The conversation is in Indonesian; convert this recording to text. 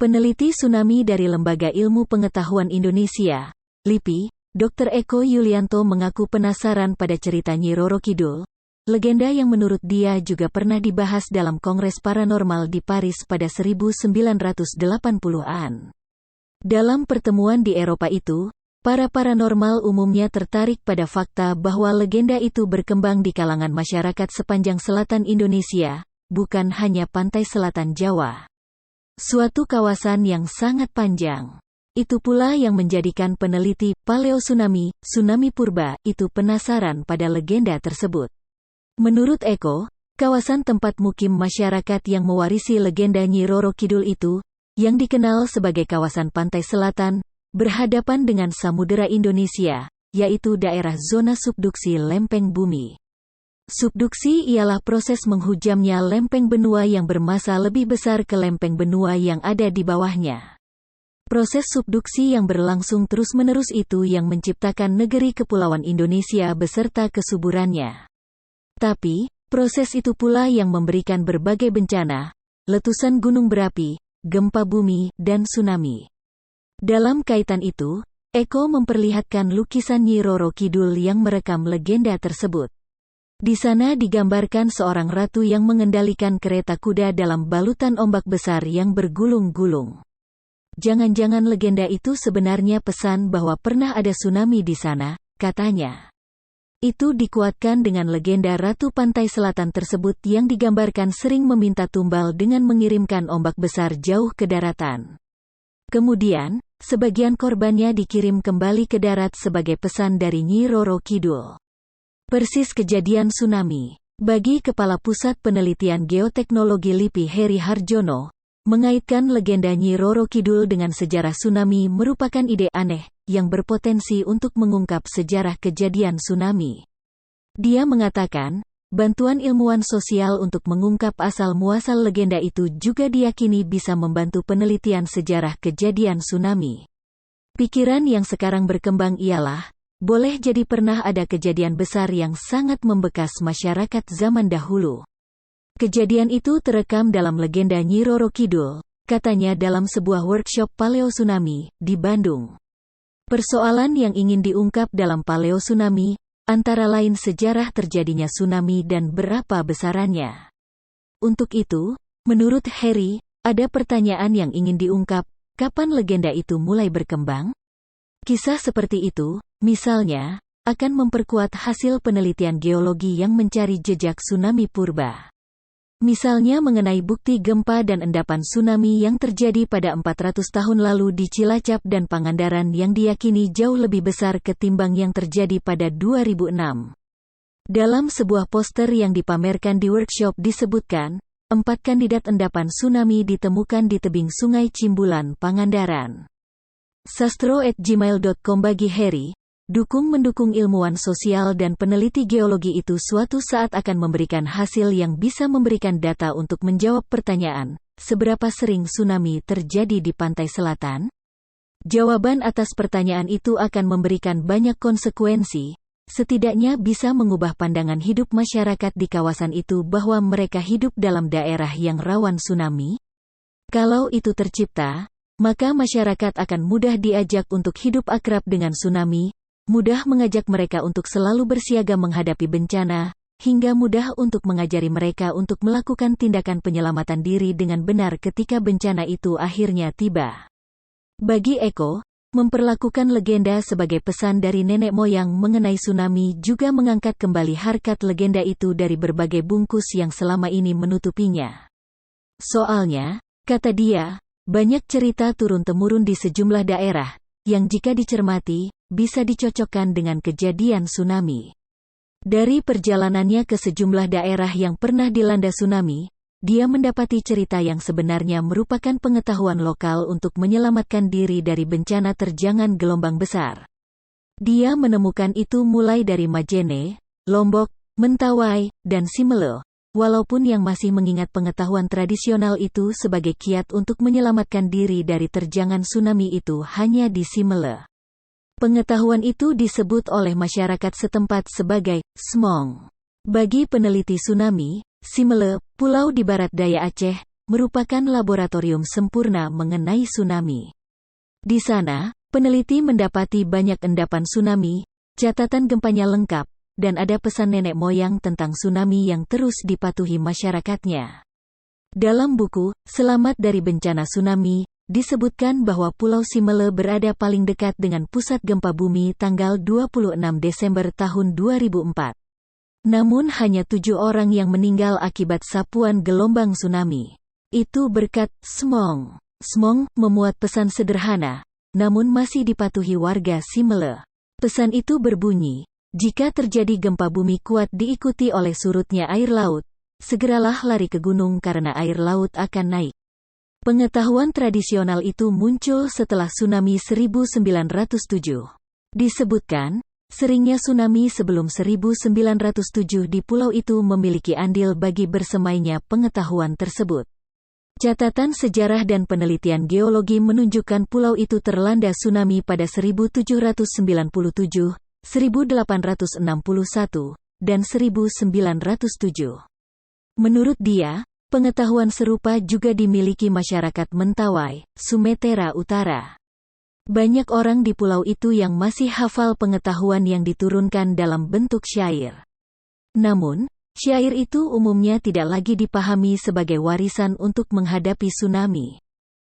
Peneliti tsunami dari Lembaga Ilmu Pengetahuan Indonesia, LIPI, Dr. Eko Yulianto mengaku penasaran pada cerita Nyi Roro Kidul, legenda yang menurut dia juga pernah dibahas dalam Kongres Paranormal di Paris pada 1980-an. Dalam pertemuan di Eropa itu, para paranormal umumnya tertarik pada fakta bahwa legenda itu berkembang di kalangan masyarakat sepanjang selatan Indonesia, bukan hanya pantai selatan Jawa. Suatu kawasan yang sangat panjang. Itu pula yang menjadikan peneliti paleotsunami, tsunami purba, itu penasaran pada legenda tersebut. Menurut Eko, kawasan tempat mukim masyarakat yang mewarisi legenda Nyi Roro Kidul itu, yang dikenal sebagai kawasan pantai selatan, berhadapan dengan Samudera Indonesia, yaitu daerah zona subduksi lempeng bumi. Subduksi ialah proses menghujamnya lempeng benua yang bermassa lebih besar ke lempeng benua yang ada di bawahnya. Proses subduksi yang berlangsung terus-menerus itu yang menciptakan negeri kepulauan Indonesia beserta kesuburannya. Tapi, proses itu pula yang memberikan berbagai bencana, letusan gunung berapi, gempa bumi, dan tsunami. Dalam kaitan itu, Eko memperlihatkan lukisan Nyi Roro Kidul yang merekam legenda tersebut. Di sana digambarkan seorang ratu yang mengendalikan kereta kuda dalam balutan ombak besar yang bergulung-gulung. Jangan-jangan legenda itu sebenarnya pesan bahwa pernah ada tsunami di sana, katanya. Itu dikuatkan dengan legenda Ratu Pantai Selatan tersebut yang digambarkan sering meminta tumbal dengan mengirimkan ombak besar jauh ke daratan. Kemudian, sebagian korbannya dikirim kembali ke darat sebagai pesan dari Nyi Roro Kidul. Persis kejadian tsunami. Bagi Kepala Pusat Penelitian Geoteknologi LIPI Heri Harjono, mengaitkan legenda Nyi Roro Kidul dengan sejarah tsunami merupakan ide aneh, yang berpotensi untuk mengungkap sejarah kejadian tsunami. Dia mengatakan, bantuan ilmuwan sosial untuk mengungkap asal-muasal legenda itu juga diyakini bisa membantu penelitian sejarah kejadian tsunami. Pikiran yang sekarang berkembang ialah, boleh jadi pernah ada kejadian besar yang sangat membekas masyarakat zaman dahulu. Kejadian itu terekam dalam legenda Nyi Roro Kidul, katanya dalam sebuah workshop paleotsunami di Bandung. Persoalan yang ingin diungkap dalam paleotsunami, antara lain sejarah terjadinya tsunami dan berapa besarannya. Untuk itu, menurut Heri, ada pertanyaan yang ingin diungkap, kapan legenda itu mulai berkembang? Kisah seperti itu, misalnya, akan memperkuat hasil penelitian geologi yang mencari jejak tsunami purba. Misalnya mengenai bukti gempa dan endapan tsunami yang terjadi pada 400 tahun lalu di Cilacap dan Pangandaran yang diyakini jauh lebih besar ketimbang yang terjadi pada 2006. Dalam sebuah poster yang dipamerkan di workshop disebutkan, 4 kandidat endapan tsunami ditemukan di tebing Sungai Cimbulan, Pangandaran. Sastro@gmail.com. Bagi Heri, mendukung ilmuwan sosial dan peneliti geologi itu suatu saat akan memberikan hasil yang bisa memberikan data untuk menjawab pertanyaan, seberapa sering tsunami terjadi di pantai selatan? Jawaban atas pertanyaan itu akan memberikan banyak konsekuensi, setidaknya bisa mengubah pandangan hidup masyarakat di kawasan itu bahwa mereka hidup dalam daerah yang rawan tsunami. Kalau itu tercipta, maka masyarakat akan mudah diajak untuk hidup akrab dengan tsunami, mudah mengajak mereka untuk selalu bersiaga menghadapi bencana, hingga mudah untuk mengajari mereka untuk melakukan tindakan penyelamatan diri dengan benar ketika bencana itu akhirnya tiba. Bagi Eko, memperlakukan legenda sebagai pesan dari nenek moyang mengenai tsunami juga mengangkat kembali harkat legenda itu dari berbagai bungkus yang selama ini menutupinya. Soalnya, kata dia, banyak cerita turun-temurun di sejumlah daerah, yang jika dicermati, bisa dicocokkan dengan kejadian tsunami. Dari perjalanannya ke sejumlah daerah yang pernah dilanda tsunami, dia mendapati cerita yang sebenarnya merupakan pengetahuan lokal untuk menyelamatkan diri dari bencana terjangan gelombang besar. Dia menemukan itu mulai dari Majene, Lombok, Mentawai, dan Simele. Walaupun yang masih mengingat pengetahuan tradisional itu sebagai kiat untuk menyelamatkan diri dari terjangan tsunami itu hanya di Simele. Pengetahuan itu disebut oleh masyarakat setempat sebagai smong. Bagi peneliti tsunami, Simele, pulau di barat daya Aceh, merupakan laboratorium sempurna mengenai tsunami. Di sana, peneliti mendapati banyak endapan tsunami, catatan gempanya lengkap, dan ada pesan nenek moyang tentang tsunami yang terus dipatuhi masyarakatnya. Dalam buku, Selamat dari Bencana Tsunami, disebutkan bahwa Pulau Simele berada paling dekat dengan pusat gempa bumi tanggal 26 Desember tahun 2004. Namun hanya 7 orang yang meninggal akibat sapuan gelombang tsunami. Itu berkat Smong. Smong memuat pesan sederhana, namun masih dipatuhi warga Simele. Pesan itu berbunyi, jika terjadi gempa bumi kuat diikuti oleh surutnya air laut, segeralah lari ke gunung karena air laut akan naik. Pengetahuan tradisional itu muncul setelah tsunami 1907. Disebutkan, seringnya tsunami sebelum 1907 di pulau itu memiliki andil bagi bersemainya pengetahuan tersebut. Catatan sejarah dan penelitian geologi menunjukkan pulau itu terlanda tsunami pada 1797, 1861, dan 1907. Menurut dia, pengetahuan serupa juga dimiliki masyarakat Mentawai, Sumatera Utara. Banyak orang di pulau itu yang masih hafal pengetahuan yang diturunkan dalam bentuk syair. Namun, syair itu umumnya tidak lagi dipahami sebagai warisan untuk menghadapi tsunami.